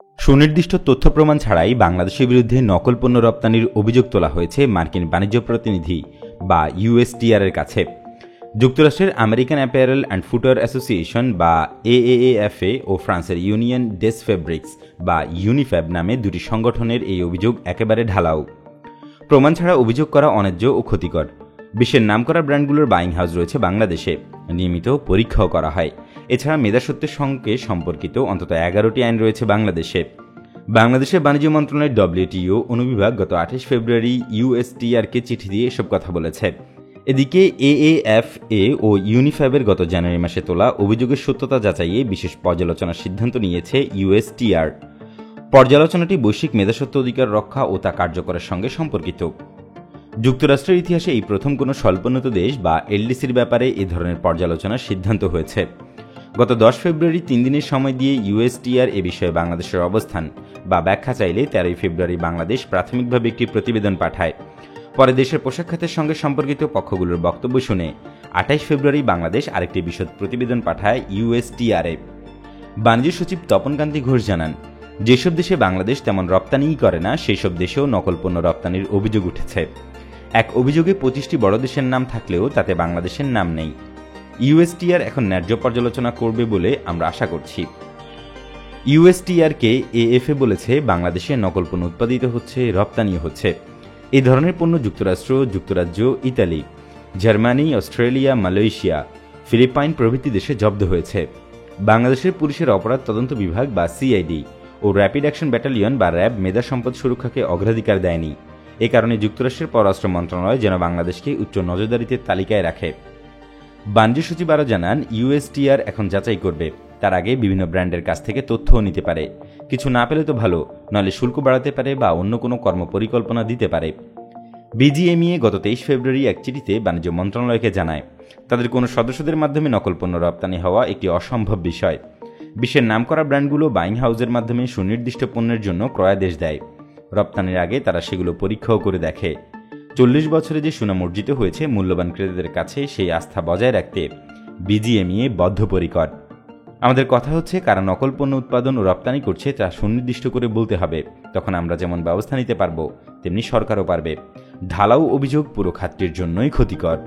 সুনির্দিষ্ট তথ্য প্রমাণ ছাড়াই বাংলাদেশের বিরুদ্ধে নকল পণ্য রপ্তানির অভিযোগ তোলা হয়েছে মার্কিন বাণিজ্য প্রতিনিধি বা ইউএসটিআর এর কাছে। যুক্তরাষ্ট্রের American apparel and footwear association বা এএএএফএ ও ফ্রান্সের ইউনিয়ন ডেস ফেব্রিক্স বা ইউনিফ্যাব নামে দুটি সংগঠনের এই অভিযোগ একেবারে ঢালাও। প্রমাণ ছাড়া অভিযোগ করা অন্যায্য ও ক্ষতিকর। বিশ্বের নামকরা ব্র্যান্ডগুলোর বাইং হাউস রয়েছে বাংলাদেশে, নিয়মিত পরীক্ষাও করা হয়। এছাড়া মেধাসত্ত্বের সঙ্গে সম্পর্কিত অন্তত 11টি আইন রয়েছে বাংলাদেশে। বাংলাদেশের বাণিজ্য মন্ত্রণালয়ের ডব্লিউটিও অনুবিভাগ গত 28 ফেব্রুয়ারি ইউএসটিআরকে চিঠি দিয়ে এসব কথা বলেছে। এদিকে এএএফএ ও ইউনিফ্যাবের গত জানুয়ারি মাসে তোলা অভিযোগের সত্যতা যাচাইয়ে বিশেষ পর্যালোচনার সিদ্ধান্ত নিয়েছে ইউএসটিআর। পর্যালোচনাটি বৈশ্বিক মেধাসত্ত্ব অধিকার রক্ষা ও তা কার্যকরের সঙ্গে সম্পর্কিত। যুক্তরাষ্ট্রের ইতিহাসে এই প্রথম কোনো স্বল্পোন্নত দেশ বা এলডিসির ব্যাপারে এ ধরনের পর্যালোচনার সিদ্ধান্ত হয়েছে। গত 10 ফেব্রুয়ারি 3 দিনের সময় দিয়ে ইউএসটিআর এ বিষয়ে বাংলাদেশের অবস্থান বা ব্যাখ্যা চাইলে 13 ফেব্রুয়ারি বাংলাদেশ প্রাথমিকভাবে একটি প্রতিবেদন পাঠায়। পরে দেশের পোশাক খাতের সঙ্গে সম্পর্কিত পক্ষগুলোর বক্তব্য শুনে 28 ফেব্রুয়ারি বাংলাদেশ আরেকটি বিশদ প্রতিবেদন পাঠায় ইউএসটিআরএ। বাণিজ্য সচিব তপন কান্তি ঘোষ জানান, যেসব দেশে বাংলাদেশ তেমন রপ্তানিই করে না সেই সব দেশেও নকল পণ্য রপ্তানির অভিযোগ উঠেছে। এক অভিযোগে 25টি বড় দেশের নাম থাকলেও তাতে বাংলাদেশের নাম নেই। ইউএসটিআর এখন ন্যায্য পর্যালোচনা করবে বলে আমরা আশা করছি। ইউএসটিআরকে এএফএ বলেছে, বাংলাদেশে নকল পণ্য উৎপাদিত হচ্ছে, রপ্তানিও হচ্ছে। এই ধরনের পণ্য যুক্তরাষ্ট্র, যুক্তরাজ্য, Italy, Germany, Australia, Malaysia, Philippine প্রভৃতি দেশে জব্দ হয়েছে। বাংলাদেশের পুলিশের অপরাধ তদন্ত বিভাগ বা সিআইডি ও র্যাপিড অ্যাকশন ব্যাটালিয়ন বা র্যাব মেধা সম্পদ সুরক্ষাকে অগ্রাধিকার দেয়নি। এ কারণে যুক্তরাষ্ট্রের পররাষ্ট্র মন্ত্রণালয় যেন বাংলাদেশকে উচ্চ নজরদারিতে তালিকায় রাখে। বাণিজ্য সচিব আরও জানান, ইউএসটিআর এখন যাচাই করবে। তার আগে বিভিন্ন ব্র্যান্ডের কাছ থেকে তথ্যও নিতে পারে। কিছু না পেলে তো ভালো, নইলে শুল্ক বাড়াতে পারে বা অন্য কোনো কর্মপরিকল্পনা দিতে পারে। বিজিএমইএ গত 23 ফেব্রুয়ারি এক চিঠিতে বাণিজ্য মন্ত্রণালয়কে জানায়, তাদের কোনো সদস্যদের মাধ্যমে নকল পণ্য রপ্তানি হওয়া একটি অসম্ভব বিষয়। বিশ্বের নামকরা ব্র্যান্ডগুলো বাইং হাউসের মাধ্যমে সুনির্দিষ্ট পণ্যের জন্য ক্রয়াদেশ দেয়। রপ্তানির আগে তারা সেগুলো পরীক্ষাও করে দেখে। 40 বছরে যে সুনাম অর্জিত হয়েছে, মূল্যবান ক্রেতাদের কাছে সেই আস্থা বজায় রাখতে বিজিএমইএ বদ্ধপরিকর। আমাদের কথা হচ্ছে, কারা নকল পণ্য উৎপাদন ও রপ্তানি করছে তা সুনির্দিষ্ট করে বলতে হবে। তখন আমরা যেমন ব্যবস্থা নিতে পারব, তেমনি সরকারও পারবে। ঢালাও অভিযোগ পুরো খাতটির জন্যই ক্ষতিকর।